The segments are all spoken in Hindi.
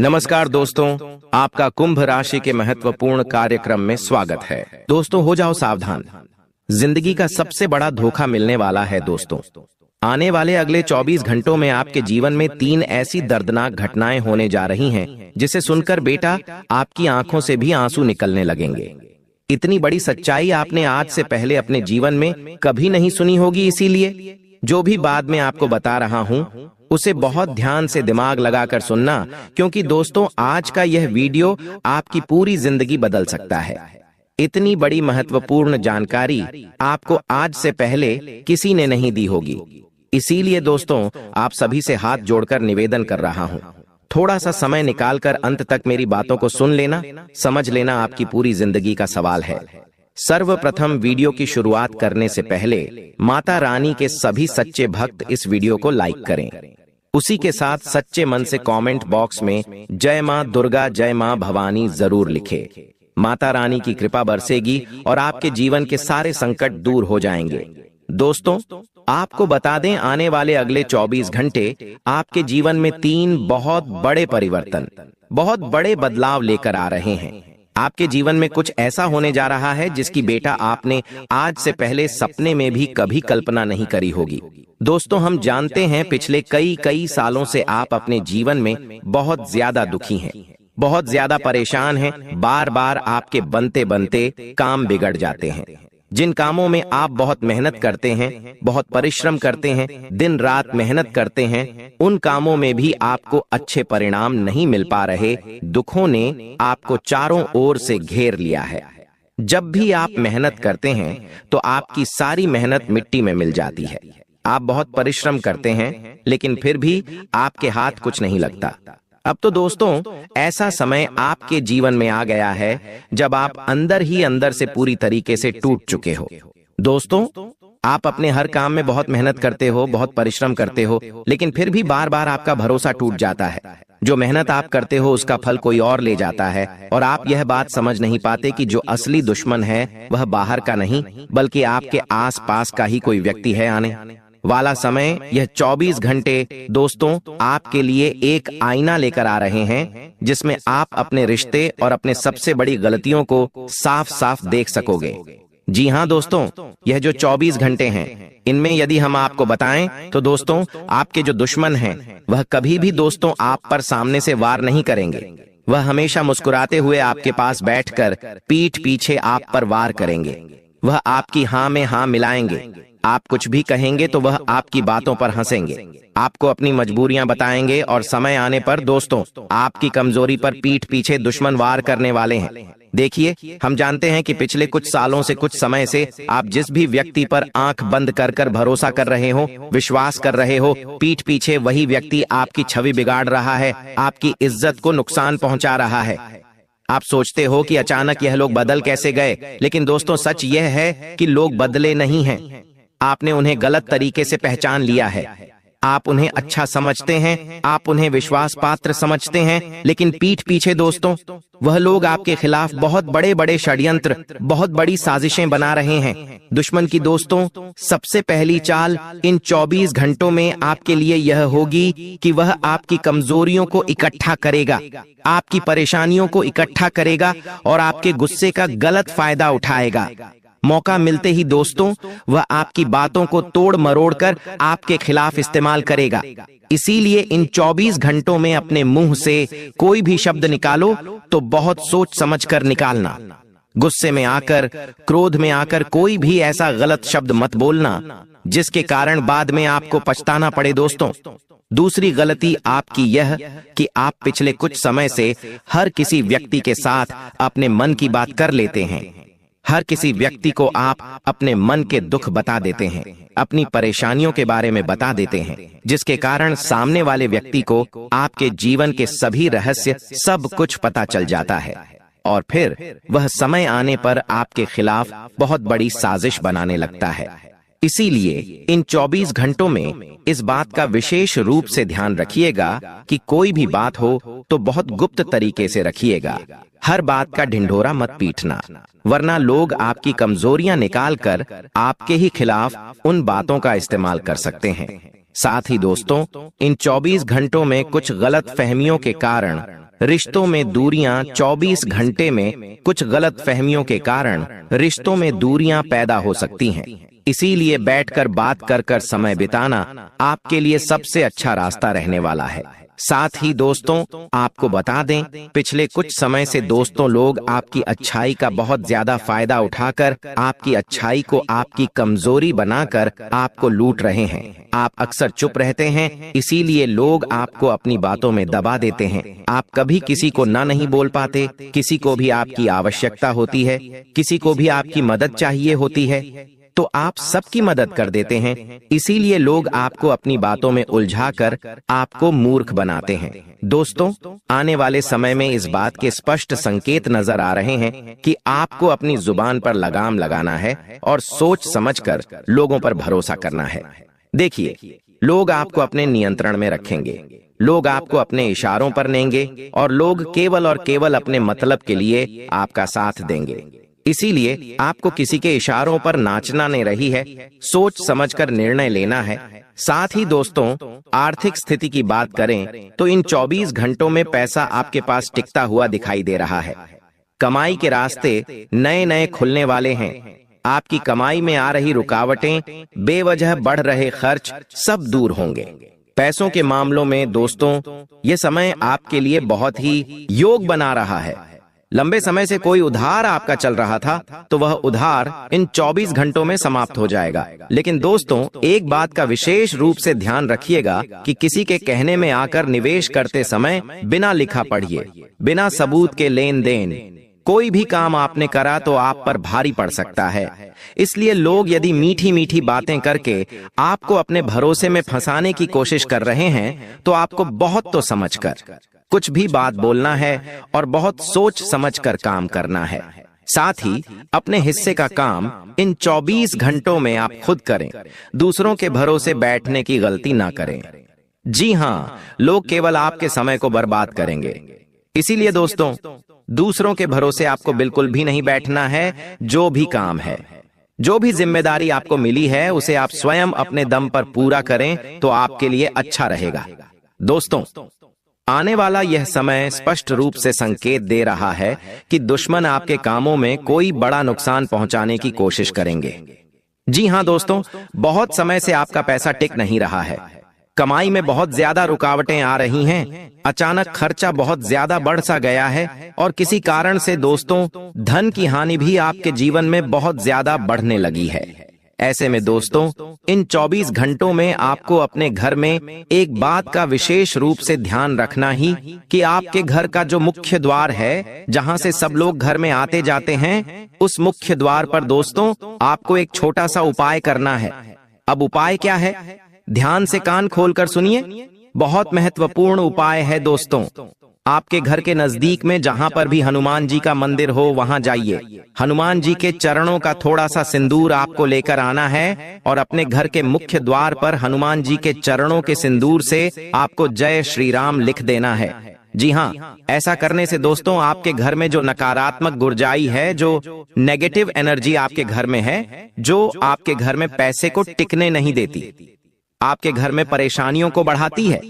नमस्कार दोस्तों, आपका कुंभ राशि के महत्वपूर्ण कार्यक्रम में स्वागत है। दोस्तों हो जाओ सावधान, जिंदगी का सबसे बड़ा धोखा मिलने वाला है। दोस्तों आने वाले अगले 24 घंटों में आपके जीवन में 3 ऐसी दर्दनाक घटनाएं होने जा रही हैं, जिसे सुनकर बेटा आपकी आंखों से भी आंसू निकलने लगेंगे। इतनी बड़ी सच्चाई आपने आज से पहले अपने जीवन में कभी नहीं सुनी होगी, इसीलिए जो भी बाद में आपको बता रहा हूं उसे बहुत ध्यान से दिमाग लगाकर सुनना, क्योंकि दोस्तों आज का यह वीडियो आपकी पूरी जिंदगी बदल सकता है। इतनी बड़ी महत्वपूर्ण जानकारी आपको आज से पहले किसी ने नहीं दी होगी, इसीलिए दोस्तों आप सभी से हाथ जोड़कर निवेदन कर रहा हूं, थोड़ा सा समय निकालकर अंत तक मेरी बातों को सुन लेना, समझ लेना आपकी पूरी जिंदगी का सवाल है। सर्वप्रथम वीडियो की शुरुआत करने से पहले माता रानी के सभी सच्चे भक्त इस वीडियो को लाइक करें। उसी के साथ सच्चे मन से कमेंट बॉक्स में जय मां दुर्गा, जय मां भवानी जरूर लिखें। माता रानी की कृपा बरसेगी और आपके जीवन के सारे संकट दूर हो जाएंगे। दोस्तों आपको बता दें, आने वाले अगले 24 घंटे आपके जीवन में 3 बहुत बड़े परिवर्तन, बहुत बड़े बदलाव लेकर आ रहे हैं। आपके जीवन में कुछ ऐसा होने जा रहा है जिसकी बेटा आपने आज से पहले सपने में भी कभी कल्पना नहीं करी होगी। दोस्तों हम जानते हैं पिछले कई सालों से आप अपने जीवन में बहुत ज्यादा दुखी हैं, बहुत ज्यादा परेशान हैं। बार बार आपके बनते बनते काम बिगड़ जाते हैं। जिन कामों में आप बहुत मेहनत करते हैं, बहुत परिश्रम करते हैं, दिन रात मेहनत करते हैं, उन कामों में भी आपको अच्छे परिणाम नहीं मिल पा रहे। दुखों ने आपको चारों ओर से घेर लिया है। जब भी आप मेहनत करते हैं तो आपकी सारी मेहनत मिट्टी में मिल जाती है। आप बहुत परिश्रम करते हैं लेकिन फिर भी आपके हाथ कुछ नहीं लगता। अब तो दोस्तों ऐसा समय आपके जीवन में आ गया है जब आप अंदर ही अंदर से पूरी तरीके से टूट चुके हो। दोस्तों आप अपने हर काम में बहुत मेहनत करते हो, बहुत परिश्रम करते हो, लेकिन फिर भी बार बार आपका भरोसा टूट जाता है। जो मेहनत आप करते हो उसका फल कोई और ले जाता है, और आप यह बात समझ नहीं पाते कि जो असली दुश्मन है वह बाहर का नहीं बल्कि आपके आस पास का ही कोई व्यक्ति है। आने वाला समय, यह 24 घंटे दोस्तों आपके लिए एक आईना लेकर आ रहे हैं, जिसमें आप अपने रिश्ते और अपने सबसे बड़ी गलतियों को साफ साफ देख सकोगे। जी हाँ दोस्तों, यह जो 24 घंटे हैं, इनमें यदि हम आपको बताएं तो दोस्तों आपके जो दुश्मन हैं वह कभी भी दोस्तों आप पर सामने से वार नहीं करेंगे। वह हमेशा मुस्कुराते हुए आपके पास बैठकर पीठ पीछे आप पर वार करेंगे। वह आपकी हाँ में हाँ मिलाएंगे। आप कुछ भी कहेंगे तो वह आपकी बातों पर हंसेंगे, आपको अपनी मजबूरियां बताएंगे, और समय आने पर दोस्तों आपकी कमजोरी पर पीठ पीछे दुश्मन वार करने वाले हैं। देखिए हम जानते हैं कि पिछले कुछ सालों से, कुछ समय से आप जिस भी व्यक्ति पर आंख बंद कर भरोसा कर रहे हो, विश्वास कर रहे हो, पीठ पीछे वही व्यक्ति आपकी छवि बिगाड़ रहा है, आपकी इज्जत को नुकसान पहुंचा रहा है। आप सोचते हो कि अचानक यह लोग बदल कैसे गए, लेकिन दोस्तों सच यह है कि लोग बदले नहीं हैं। आपने उन्हें गलत तरीके से पहचान लिया है। आप उन्हें अच्छा समझते हैं, आप उन्हें विश्वास पात्र समझते हैं, लेकिन पीठ पीछे दोस्तों वह लोग आपके खिलाफ बहुत बड़े बड़े षड्यंत्र, बहुत बड़ी साजिशें बना रहे हैं। दुश्मन की दोस्तों सबसे पहली चाल इन 24 घंटों में आपके लिए यह होगी कि वह आपकी कमजोरियों को इकट्ठा करेगा, आपकी परेशानियों को इकट्ठा करेगा और आपके गुस्से का गलत फायदा उठाएगा। मौका मिलते ही दोस्तों वह आपकी बातों को तोड़ मरोड़ कर आपके खिलाफ इस्तेमाल करेगा। इसीलिए इन 24 घंटों में अपने मुंह से कोई भी शब्द निकालो तो बहुत सोच समझ कर निकालना। गुस्से में आकर, क्रोध में आकर कोई भी ऐसा गलत शब्द मत बोलना जिसके कारण बाद में आपको पछताना पड़े। दोस्तों दूसरी गलती आपकी यह कि आप पिछले कुछ समय से हर किसी व्यक्ति के साथ अपने मन की बात कर लेते हैं। हर किसी व्यक्ति को आप अपने मन के दुख बता देते हैं, अपनी परेशानियों के बारे में बता देते हैं, जिसके कारण सामने वाले व्यक्ति को आपके जीवन के सभी रहस्य, सब कुछ पता चल जाता है, और फिर वह समय आने पर आपके खिलाफ बहुत बड़ी साजिश बनाने लगता है। इसीलिए इन 24 घंटों में इस बात का विशेष रूप से ध्यान रखिएगा कि कोई भी बात हो तो बहुत गुप्त तरीके से रखिएगा। हर बात का ढिंढोरा मत पीटना, वरना लोग आपकी कमजोरियां निकालकर आपके ही खिलाफ उन बातों का इस्तेमाल कर सकते हैं। साथ ही दोस्तों इन 24 घंटों में कुछ गलत फहमियों के कारण रिश्तों में दूरियां 24 घंटे में कुछ गलत फहमियों के कारण रिश्तों में दूरियां पैदा हो सकती हैं। इसीलिए बैठकर बात कर समय बिताना आपके लिए सबसे अच्छा रास्ता रहने वाला है। साथ ही दोस्तों, आपको बता दें, पिछले कुछ समय से दोस्तों लोग आपकी अच्छाई का बहुत ज्यादा फायदा उठाकर आपकी अच्छाई को आपकी कमजोरी बनाकर आपको लूट रहे हैं। आप अक्सर चुप रहते हैं, इसीलिए लोग आपको अपनी बातों में दबा देते हैं। आप कभी किसी को ना नहीं बोल पाते, किसी को भी आपकी आवश्यकता होती है, किसी को भी आपकी मदद चाहिए होती है तो आप सबकी मदद कर देते हैं। इसीलिए लोग आपको अपनी बातों में उलझाकर आपको मूर्ख बनाते हैं। दोस्तों, आने वाले समय में इस बात के स्पष्ट संकेत नजर आ रहे हैं कि आपको अपनी जुबान पर लगाम लगाना है और सोच समझकर लोगों पर भरोसा करना है। देखिए, लोग आपको अपने नियंत्रण में रखेंगे, लोग आपको अपने इशारों पर लेंगे और लोग केवल और केवल अपने मतलब के लिए आपका साथ देंगे। इसीलिए आपको किसी के इशारों पर नाचना नहीं रही है, सोच समझकर निर्णय लेना है। साथ ही दोस्तों, आर्थिक स्थिति की बात करें तो इन 24 घंटों में पैसा आपके पास टिकता हुआ दिखाई दे रहा है। कमाई के रास्ते नए नए खुलने वाले हैं। आपकी कमाई में आ रही रुकावटें, बेवजह बढ़ रहे खर्च सब दूर होंगे। पैसों के मामलों में दोस्तों, ये समय आपके लिए बहुत ही योग बना रहा है। लंबे समय से कोई उधार आपका चल रहा था तो वह उधार इन 24 घंटों में समाप्त हो जाएगा। लेकिन दोस्तों, एक बात का विशेष रूप से ध्यान रखिएगा कि किसी के कहने में आकर निवेश करते समय बिना लिखा पढ़िए, बिना सबूत के लेन देन। कोई भी काम आपने करा तो आप पर भारी पड़ सकता है। इसलिए लोग यदि मीठी मीठी बातें करके आपको अपने भरोसे में फंसाने की कोशिश कर रहे हैं तो आपको बहुत तो समझकर कुछ भी बात बोलना है और बहुत सोच समझकर काम करना है। साथ ही अपने हिस्से का काम इन 24 घंटों में आप खुद करें, दूसरों के भरोसे बैठने की गलती ना करें। जी हाँ, लोग केवल आपके समय को बर्बाद करेंगे। इसीलिए दोस्तों, दूसरों के भरोसे आपको बिल्कुल भी नहीं बैठना है। जो भी काम है, जो भी जिम्मेदारी आपको मिली है, उसे आप स्वयं अपने दम पर पूरा करें तो आपके लिए अच्छा रहेगा। दोस्तों, आने वाला यह समय स्पष्ट रूप से संकेत दे रहा है कि दुश्मन आपके कामों में कोई बड़ा नुकसान पहुंचाने की कोशिश करेंगे। जी हां दोस्तों, बहुत समय से आपका पैसा टिक नहीं रहा है। कमाई में बहुत ज्यादा रुकावटें आ रही हैं, अचानक खर्चा बहुत ज्यादा बढ़ सा गया है और किसी कारण से दोस्तों, धन की हानि भी आपके जीवन में बहुत ज्यादा बढ़ने लगी है। ऐसे में दोस्तों, इन 24 घंटों में आपको अपने घर में एक बात का विशेष रूप से ध्यान रखना ही कि आपके घर का जो मुख्य द्वार है, जहां से सब लोग घर में आते जाते हैं, उस मुख्य द्वार पर दोस्तों आपको एक छोटा सा उपाय करना है। अब उपाय क्या है? ध्यान से कान खोलकर सुनिए। बहुत महत्वपूर्ण उपाय है दोस्तों। आपके घर के नजदीक में जहां पर भी हनुमान जी का मंदिर हो, वहां जाइए। हनुमान जी के चरणों का थोड़ा सा सिंदूर आपको लेकर आना है और अपने घर के मुख्य द्वार पर हनुमान जी के चरणों के सिंदूर से आपको जय श्री राम लिख देना है। जी हाँ, ऐसा करने से दोस्तों आपके घर में जो नकारात्मक ऊर्जाई है, जो नेगेटिव एनर्जी आपके घर में है, जो आपके घर में पैसे को टिकने नहीं देती, आपके घर में परेशानियों को बढ़ाती है,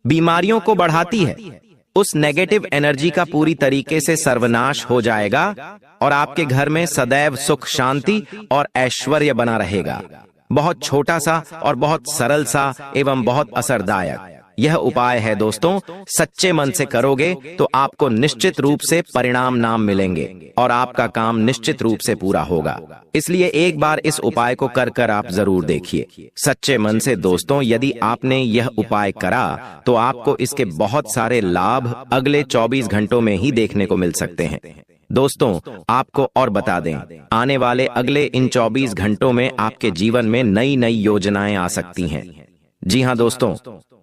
बीमारियों को बढ़ाती है, उस नेगेटिव एनर्जी का पूरी तरीके से सर्वनाश हो जाएगा और आपके घर में सदैव सुख, शांति और ऐश्वर्य बना रहेगा। बहुत छोटा सा और बहुत सरल सा एवं बहुत असरदायक यह उपाय है दोस्तों। सच्चे मन से करोगे तो आपको निश्चित रूप से परिणाम नाम मिलेंगे और आपका काम निश्चित रूप से पूरा होगा। इसलिए एक बार इस उपाय को कर आप जरूर देखिए सच्चे मन से दोस्तों। यदि आपने यह उपाय करा तो आपको इसके बहुत सारे लाभ अगले 24 घंटों में ही देखने को मिल सकते हैं। दोस्तों, आपको और बता दें, आने वाले अगले इन 24 घंटों में आपके जीवन में नई नई योजनाएं आ सकती हैं। जी हाँ दोस्तों,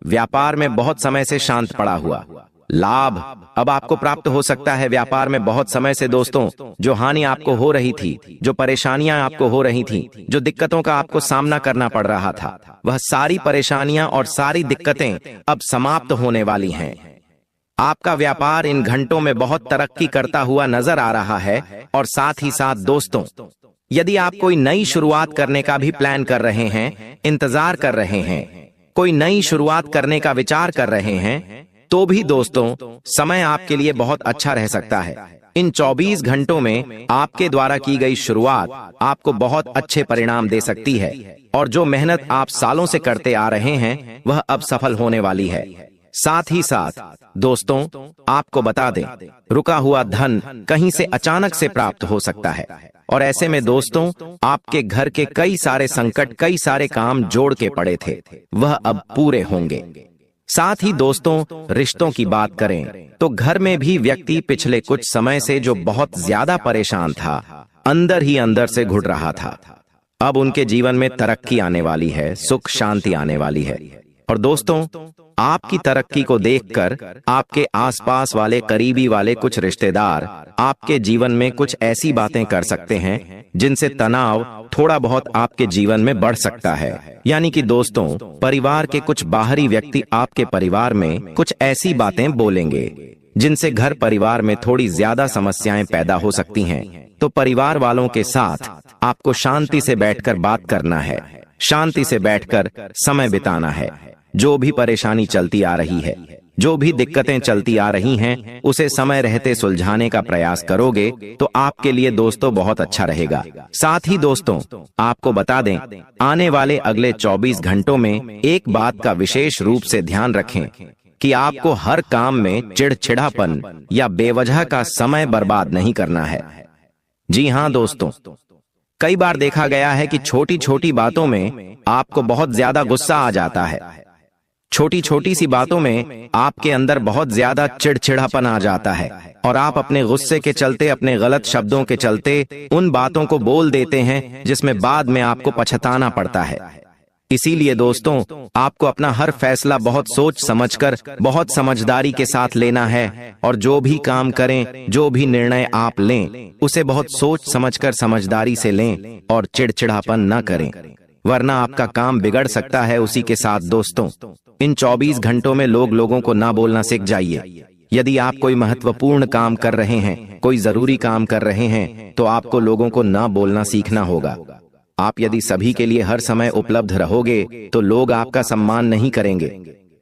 व्यापार में बहुत समय से शांत पड़ा हुआ लाभ अब आपको प्राप्त हो सकता है। व्यापार में बहुत समय से दोस्तों जो हानि आपको हो रही थी, जो परेशानियां आपको हो रही थी, जो दिक्कतों का आपको सामना करना पड़ रहा था, वह सारी परेशानियां और सारी दिक्कतें अब समाप्त होने वाली हैं। आपका व्यापार इन घंटों में बहुत तरक्की करता हुआ नजर आ रहा है। और साथ ही साथ दोस्तों, यदि आप कोई नई शुरुआत करने का भी प्लान कर रहे हैं, इंतजार कर रहे हैं, कोई नई शुरुआत करने का विचार कर रहे हैं, तो भी दोस्तों समय आपके लिए बहुत अच्छा रह सकता है। इन 24 घंटों में आपके द्वारा की गई शुरुआत आपको बहुत अच्छे परिणाम दे सकती है और जो मेहनत आप सालों से करते आ रहे हैं वह अब सफल होने वाली है। साथ ही साथ दोस्तों आपको बता दें, रुका हुआ धन कहीं से अचानक से प्राप्त हो सकता है और ऐसे में दोस्तों आपके घर के कई सारे संकट, कई सारे काम जोड़ के पड़े थे, वह अब पूरे होंगे। साथ ही दोस्तों रिश्तों की बात करें तो घर में भी व्यक्ति पिछले कुछ समय से जो बहुत ज्यादा परेशान था, अंदर ही अंदर से घुट रहा था, अब उनके जीवन में तरक्की आने वाली है, सुख शांति आने वाली है। और दोस्तों आपकी तरक्की को देखकर आपके आसपास वाले, करीबी वाले कुछ रिश्तेदार आपके जीवन में कुछ ऐसी बातें कर सकते हैं जिनसे तनाव थोड़ा बहुत आपके जीवन में बढ़ सकता है। यानी कि दोस्तों परिवार के कुछ बाहरी व्यक्ति आपके परिवार में कुछ ऐसी बातें बोलेंगे जिनसे घर परिवार में थोड़ी ज्यादा समस्याएं पैदा हो सकती हैं। तो परिवार वालों के साथ आपको शांति से बैठकर बात करना है, शांति से बैठकर समय बिताना है। जो भी परेशानी चलती आ रही है, जो भी दिक्कतें चलती आ रही हैं, उसे समय रहते सुलझाने का प्रयास करोगे तो आपके लिए दोस्तों बहुत अच्छा रहेगा। साथ ही दोस्तों आपको बता दें, आने वाले अगले 24 घंटों में एक बात का विशेष रूप से ध्यान रखें कि आपको हर काम में चिड़चिड़ापन या बेवजह का समय बर्बाद नहीं करना है। जी हाँ दोस्तों, कई बार देखा गया है कि छोटी छोटी बातों में आपको बहुत ज्यादा गुस्सा आ जाता है, छोटी छोटी सी बातों में आपके अंदर बहुत ज्यादा चिड़चिड़ापन आ जाता है और आप अपने गुस्से के चलते, अपने गलत शब्दों के चलते उन बातों को बोल देते हैं जिसमें बाद में आपको पछताना पड़ता है। इसीलिए दोस्तों आपको अपना हर फैसला बहुत सोच समझकर, बहुत समझदारी के साथ लेना है और जो भी काम करें, जो भी निर्णय आप लें, उसे बहुत सोच समझकर समझदारी से लें और चिड़चिड़ापन न करें, वरना आपका काम बिगड़ सकता है। उसी के साथ दोस्तों इन 24 घंटों में लोगों को ना बोलना सीख जाइए। यदि आप कोई महत्वपूर्ण काम कर रहे हैं, कोई जरूरी काम कर रहे हैं, तो आपको लोगों को ना बोलना सीखना होगा। आप यदि सभी के लिए हर समय उपलब्ध रहोगे तो लोग आपका सम्मान नहीं करेंगे,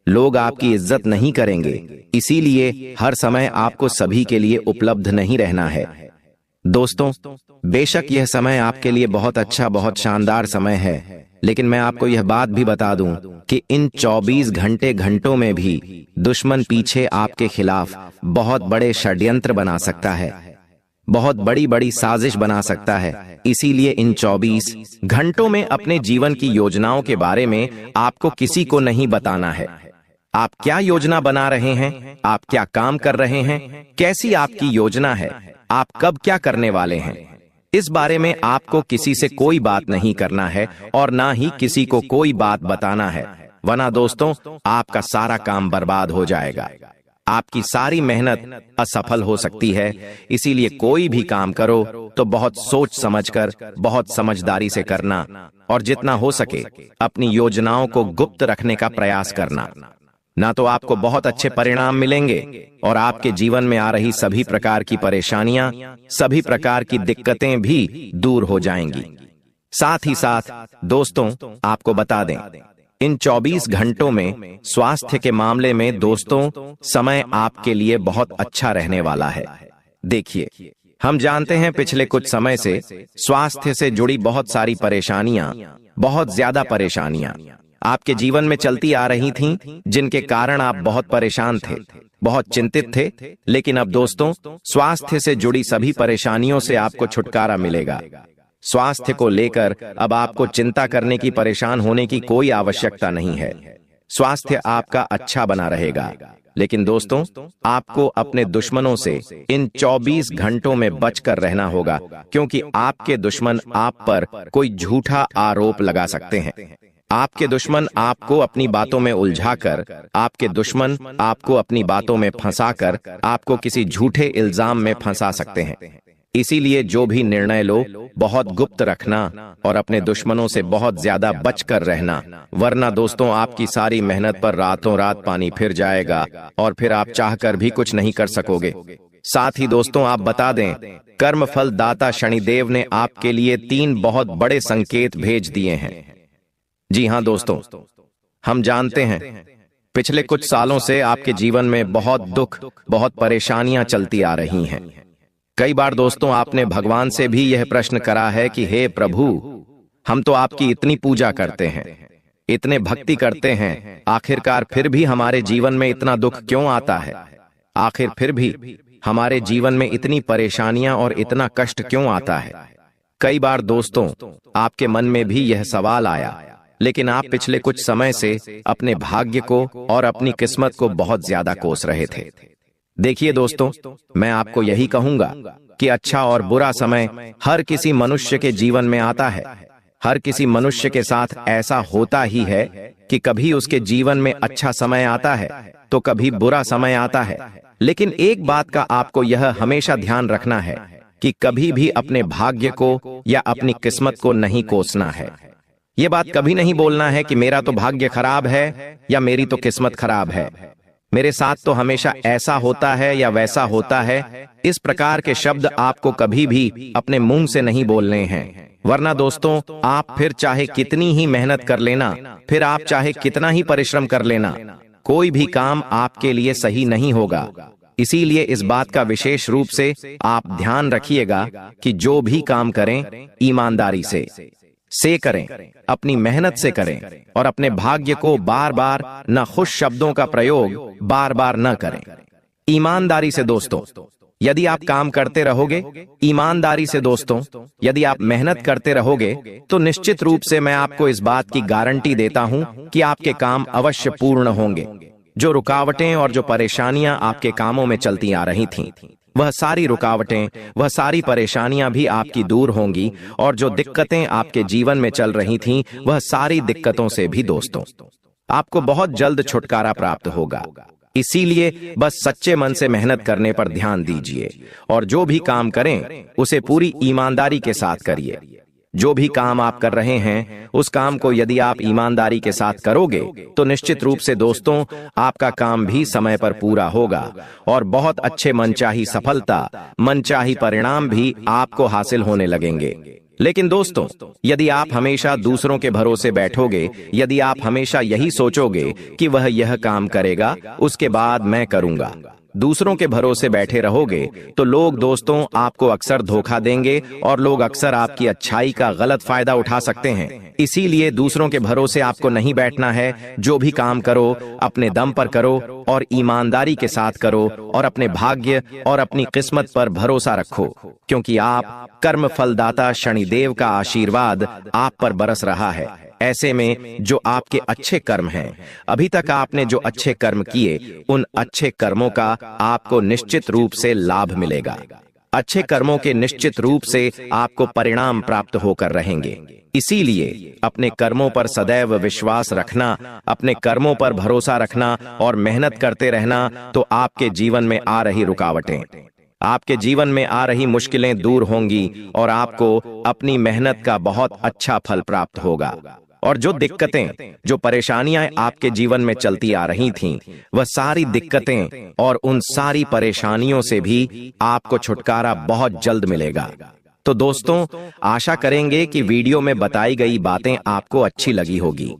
लोग आपकी इज्जत नहीं करेंगे। इसीलिए हर समय आपको सभी के लिए उपलब्ध नहीं रहना है। दोस्तों बेशक यह समय आपके लिए बहुत अच्छा, बहुत शानदार समय है, लेकिन मैं आपको यह बात भी बता दूं कि इन 24 घंटों में भी दुश्मन पीछे आपके खिलाफ बहुत बड़े षड्यंत्र बना सकता है, बहुत बड़ी बड़ी साजिश बना सकता है। इसीलिए इन 24 घंटों में अपने जीवन की योजनाओं के बारे में आपको किसी को नहीं बताना है। आप क्या योजना बना रहे हैं, आप क्या काम कर रहे हैं, कैसी आपकी योजना है, आप कब क्या करने वाले हैं, इस बारे में आपको किसी से कोई बात नहीं करना है और ना ही किसी को कोई बात बताना है, वरना दोस्तों आपका सारा काम बर्बाद हो जाएगा, आपकी सारी मेहनत असफल हो सकती है। इसीलिए कोई भी काम करो तो बहुत सोच समझकर, बहुत समझदारी से करना और जितना हो सके अपनी योजनाओं को गुप्त रखने का प्रयास करना, ना तो आपको बहुत अच्छे परिणाम मिलेंगे और आपके जीवन में आ रही सभी प्रकार की परेशानियां, सभी प्रकार की दिक्कतें भी दूर हो जाएंगी। साथ ही साथ दोस्तों आपको बता दें, इन 24 घंटों में स्वास्थ्य के मामले में दोस्तों समय आपके लिए बहुत अच्छा रहने वाला है। देखिए हम जानते हैं पिछले कुछ समय से स्वास्थ्य से जुड़ी बहुत सारी परेशानियां, बहुत ज्यादा परेशानियां आपके जीवन में चलती आ रही थीं, जिनके कारण आप बहुत परेशान थे, बहुत चिंतित थे। लेकिन अब दोस्तों स्वास्थ्य से जुड़ी सभी परेशानियों से आपको छुटकारा मिलेगा। स्वास्थ्य को लेकर अब आपको चिंता करने की, परेशान होने की कोई आवश्यकता नहीं है। स्वास्थ्य आपका अच्छा बना रहेगा। लेकिन दोस्तों आपको अपने दुश्मनों से इन 24 घंटों में बचकर रहना होगा, क्योंकि आपके दुश्मन आप पर कोई झूठा आरोप लगा सकते हैं। आपके दुश्मन आपको अपनी बातों में उलझाकर, आपके दुश्मन आपको अपनी बातों में फंसाकर आपको किसी झूठे इल्जाम में फंसा सकते हैं। इसीलिए जो भी निर्णय लो बहुत गुप्त रखना और अपने दुश्मनों से बहुत ज्यादा बचकर रहना, वरना दोस्तों आपकी सारी मेहनत पर रातों रात पानी फिर जाएगा और फिर आप चाहकर भी कुछ नहीं कर सकोगे। साथ ही दोस्तों आप बता दें, कर्मफल दाता शनिदेव ने आपके लिए 3 बहुत बड़े संकेत भेज दिए हैं। जी हां दोस्तों, हम जानते हैं पिछले कुछ सालों से आपके जीवन में बहुत दुख, बहुत परेशानियां चलती आ रही हैं। कई बार दोस्तों आपने भगवान से भी यह प्रश्न करा है कि हे प्रभु, हम तो आपकी इतनी पूजा करते हैं, इतने भक्ति करते हैं, आखिरकार फिर भी हमारे जीवन में इतना दुख क्यों आता है? आखिर फिर भी हमारे जीवन में इतनी परेशानियां और इतना कष्ट क्यों आता है? कई बार दोस्तों आपके मन में भी यह सवाल आया, लेकिन आप पिछले कुछ समय से अपने भाग्य को और अपनी किस्मत को बहुत ज्यादा कोस रहे थे। देखिए दोस्तों, मैं आपको यही कहूंगा कि अच्छा और बुरा समय हर किसी मनुष्य के जीवन में आता है। हर किसी मनुष्य के साथ ऐसा होता ही है कि कभी उसके जीवन में अच्छा समय आता है तो कभी बुरा समय आता है। लेकिन एक बात का आपको यह हमेशा ध्यान रखना है कि कभी भी अपने भाग्य को या अपनी किस्मत को नहीं कोसना है। ये बात कभी नहीं बोलना है कि मेरा तो भाग्य खराब है या मेरी तो किस्मत खराब है, मेरे साथ तो हमेशा ऐसा होता है या वैसा होता है। इस प्रकार के शब्द आपको कभी भी अपने मुंह से नहीं बोलने हैं, वरना दोस्तों आप फिर चाहे कितनी ही मेहनत कर लेना, फिर आप चाहे कितना ही परिश्रम कर लेना, कोई भी काम आपके लिए सही नहीं होगा। इसीलिए इस बात का विशेष रूप से आप ध्यान रखिएगा कि जो भी काम करें ईमानदारी से करें, अपनी मेहनत से करें और अपने भाग्य को बार बार न खुश शब्दों का प्रयोग बार बार न करें। ईमानदारी से दोस्तों यदि आप काम करते रहोगे, ईमानदारी से दोस्तों यदि आप मेहनत करते रहोगे, तो निश्चित रूप से मैं आपको इस बात की गारंटी देता हूं कि आपके काम अवश्य पूर्ण होंगे। जो रुकावटें और जो परेशानियां आपके कामों में चलती आ रही थीं, वह सारी रुकावटें, वह सारी परेशानियां भी आपकी दूर होंगी, और जो दिक्कतें आपके जीवन में चल रही थीं, वह सारी दिक्कतों से भी दोस्तों आपको बहुत जल्द छुटकारा प्राप्त होगा। इसीलिए बस सच्चे मन से मेहनत करने पर ध्यान दीजिए और जो भी काम करें उसे पूरी ईमानदारी के साथ करिए। जो भी काम आप कर रहे हैं उस काम को यदि आप ईमानदारी के साथ करोगे तो निश्चित रूप से दोस्तों आपका काम भी समय पर पूरा होगा और बहुत अच्छे मनचाही सफलता, मनचाही परिणाम भी आपको हासिल होने लगेंगे। लेकिन दोस्तों यदि आप हमेशा दूसरों के भरोसे बैठोगे, यदि आप हमेशा यही सोचोगे कि वह यह काम करेगा उसके बाद मैं करूंगा, दूसरों के भरोसे बैठे रहोगे, तो लोग दोस्तों आपको अक्सर धोखा देंगे और लोग अक्सर आपकी अच्छाई का गलत फायदा उठा सकते हैं। इसीलिए दूसरों के भरोसे आपको नहीं बैठना है। जो भी काम करो अपने दम पर करो और ईमानदारी के साथ करो और अपने भाग्य और अपनी किस्मत पर भरोसा रखो, क्योंकि आप कर्म फलदाता शनिदेव का आशीर्वाद आप पर बरस रहा है। ऐसे में जो आपके अच्छे कर्म हैं, अभी तक आपने जो अच्छे कर्म किए, उन अच्छे कर्मों का आपको निश्चित रूप से लाभ मिलेगा। अच्छे कर्मों के निश्चित रूप से आपको परिणाम प्राप्त होकर रहेंगे। इसीलिए अपने कर्मों पर सदैव विश्वास रखना, अपने कर्मों पर भरोसा रखना और मेहनत करते रहना, तो आपके जीवन में आ रही रुकावटें, आपके जीवन में आ रही मुश्किलें दूर होंगी और आपको अपनी मेहनत का बहुत अच्छा फल प्राप्त होगा। और जो दिक्कतें, जो परेशानियां आपके जीवन में चलती आ रही थीं, वह सारी दिक्कतें और उन सारी परेशानियों से भी आपको छुटकारा बहुत जल्द मिलेगा। तो दोस्तों आशा करेंगे कि वीडियो में बताई गई बातें आपको अच्छी लगी होगी,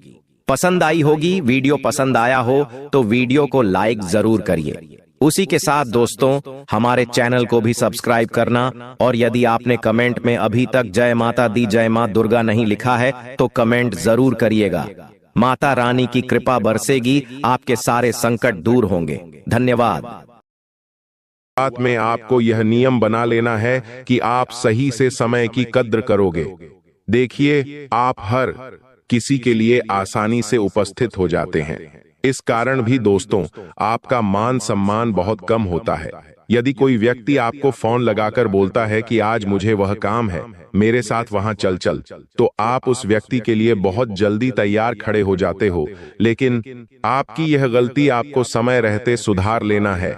पसंद आई होगी। वीडियो पसंद आया हो तो वीडियो को लाइक जरूर करिए। उसी के साथ दोस्तों हमारे चैनल को भी सब्सक्राइब करना, और यदि आपने कमेंट में अभी तक जय माता दी, जय मां दुर्गा नहीं लिखा है तो कमेंट जरूर करिएगा। माता रानी की कृपा बरसेगी, आपके सारे संकट दूर होंगे। धन्यवाद। बात में आपको यह नियम बना लेना है कि आप सही से समय की कद्र करोगे। देखिए, आप हर किसी के लिए आसानी से उपस्थित हो जाते हैं। इस कारण भी दोस्तों आपका मान सम्मान बहुत कम होता है। यदि कोई व्यक्ति आपको फोन लगाकर बोलता है कि आज मुझे वह काम है, मेरे साथ वहां चल, तो आप उस व्यक्ति के लिए बहुत जल्दी तैयार खड़े हो जाते हो। लेकिन आपकी यह गलती आपको समय रहते सुधार लेना है।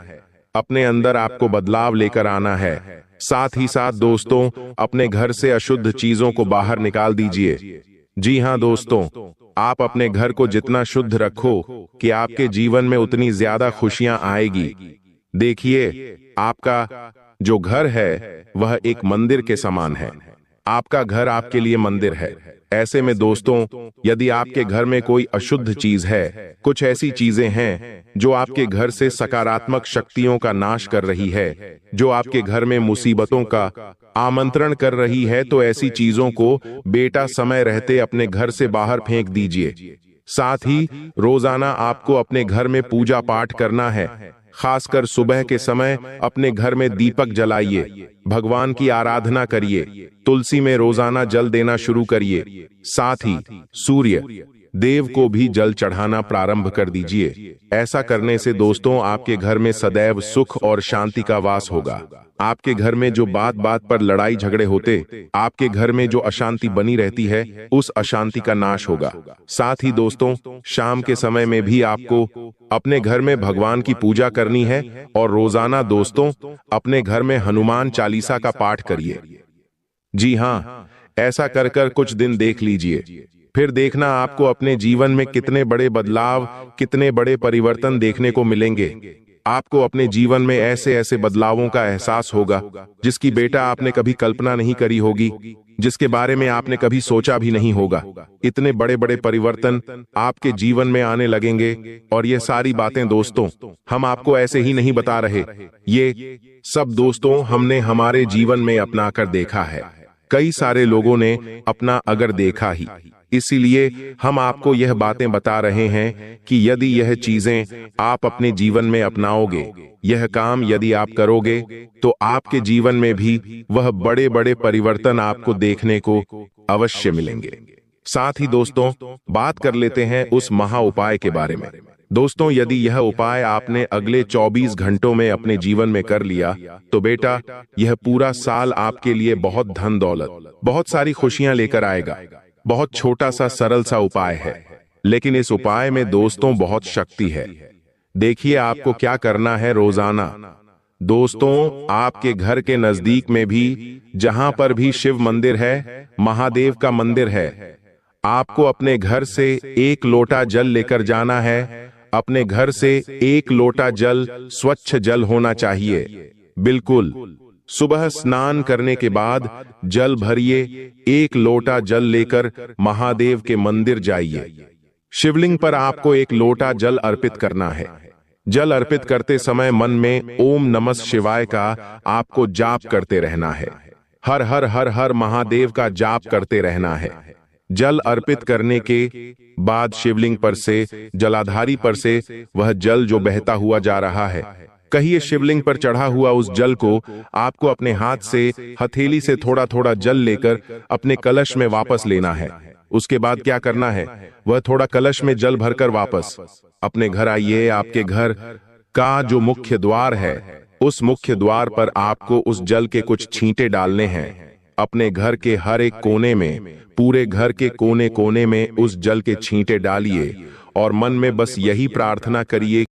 अपने अंदर आपको बदलाव लेकर आना है। साथ ही साथ दोस्तों अपने घर से अशुद्ध चीजों को बाहर निकाल दीजिए। जी हाँ दोस्तों, आप अपने घर को जितना शुद्ध रखो कि आपके जीवन में उतनी ज्यादा खुशियां आएगी। देखिए, आपका जो घर है वह एक मंदिर के समान है। आपका घर आपके लिए मंदिर है। ऐसे में दोस्तों, यदि आपके घर में कोई अशुद्ध चीज है, कुछ ऐसी चीजें हैं जो आपके घर से सकारात्मक शक्तियों का नाश कर रही है, जो आपके घर में मुसीबतों का आमंत्रण कर रही है, तो ऐसी चीजों को बेटा समय रहते अपने घर से बाहर फेंक दीजिए। साथ ही रोजाना आपको अपने घर में पूजा पाठ करना है। खासकर सुबह के समय अपने घर में दीपक जलाइए, भगवान की आराधना करिए, तुलसी में रोजाना जल देना शुरू करिए। साथ ही सूर्य देव को भी जल चढ़ाना प्रारंभ कर दीजिए। ऐसा करने से दोस्तों, आपके घर में सदैव सुख और शांति का वास होगा। आपके घर में जो बात बात पर लड़ाई झगड़े होते, आपके घर में जो अशांति बनी रहती है, उस अशांति का नाश होगा। साथ ही दोस्तों, शाम के समय में भी आपको अपने घर में भगवान की पूजा करनी है और रोजाना दोस्तों अपने घर में हनुमान चालीसा का पाठ करिए। जी हाँ, ऐसा कर कर कुछ दिन देख लीजिए, फिर देखना आपको अपने जीवन में कितने बड़े बदलाव, कितने बड़े परिवर्तन देखने को मिलेंगे। आपको अपने जीवन में ऐसे ऐसे बदलावों का एहसास होगा जिसकी बेटा आपने कभी कल्पना नहीं करी होगी, जिसके बारे में आपने कभी सोचा भी नहीं होगा। इतने बड़े बड़े परिवर्तन आपके जीवन में आने लगेंगे। और ये सारी बातें दोस्तों हम आपको ऐसे ही नहीं बता रहे, ये सब दोस्तों हमने हमारे जीवन में अपना कर देखा है। कई सारे लोगों ने अपना अगर देखा ही, इसीलिए हम आपको यह बातें बता रहे हैं कि यदि यह चीजें आप अपने जीवन में अपनाओगे, यह काम यदि आप करोगे, तो आपके जीवन में भी वह बड़े बड़े परिवर्तन आपको देखने को अवश्य मिलेंगे। साथ ही दोस्तों, बात कर लेते हैं उस महा उपाय के बारे में। दोस्तों, यदि यह उपाय आपने अगले 24 घंटों में अपने जीवन में कर लिया, तो बेटा यह पूरा साल आपके लिए बहुत धन दौलत, बहुत सारी खुशियां लेकर आएगा। बहुत छोटा सा सरल सा उपाय है, लेकिन इस उपाय में दोस्तों बहुत शक्ति है। देखिए आपको क्या करना है। रोजाना दोस्तों आपके घर के नजदीक में भी जहां पर भी शिव मंदिर है, महादेव का मंदिर है, आपको अपने घर से 1 लोटा जल लेकर जाना है। अपने घर से 1 लोटा जल स्वच्छ जल होना चाहिए। बिल्कुल सुबह स्नान करने के बाद जल भरिए, 1 लोटा जल लेकर महादेव के मंदिर जाइए। शिवलिंग पर आपको 1 लोटा जल अर्पित करना है। जल अर्पित करते समय मन में ओम नमः शिवाय का आपको जाप करते रहना है। हर हर हर हर महादेव का जाप करते रहना है। जल अर्पित करने के बाद शिवलिंग पर से, जलाधारी पर से वह जल जो बहता हुआ जा रहा है, कहिए शिवलिंग पर चढ़ा हुआ उस जल को आपको अपने हाथ से हथेली से थोड़ा थोड़ा जल लेकर अपने कलश में वापस लेना है। उसके बाद क्या करना है, वह थोड़ा कलश में जल भरकर वापस अपने घर आइए। आपके घर का जो मुख्य द्वार है, उस मुख्य द्वार पर आपको उस जल के कुछ छींटे डालने हैं। अपने घर के हर एक कोने में, पूरे घर के कोने कोने में उस जल के छींटे डालिए और मन में बस यही प्रार्थना करिए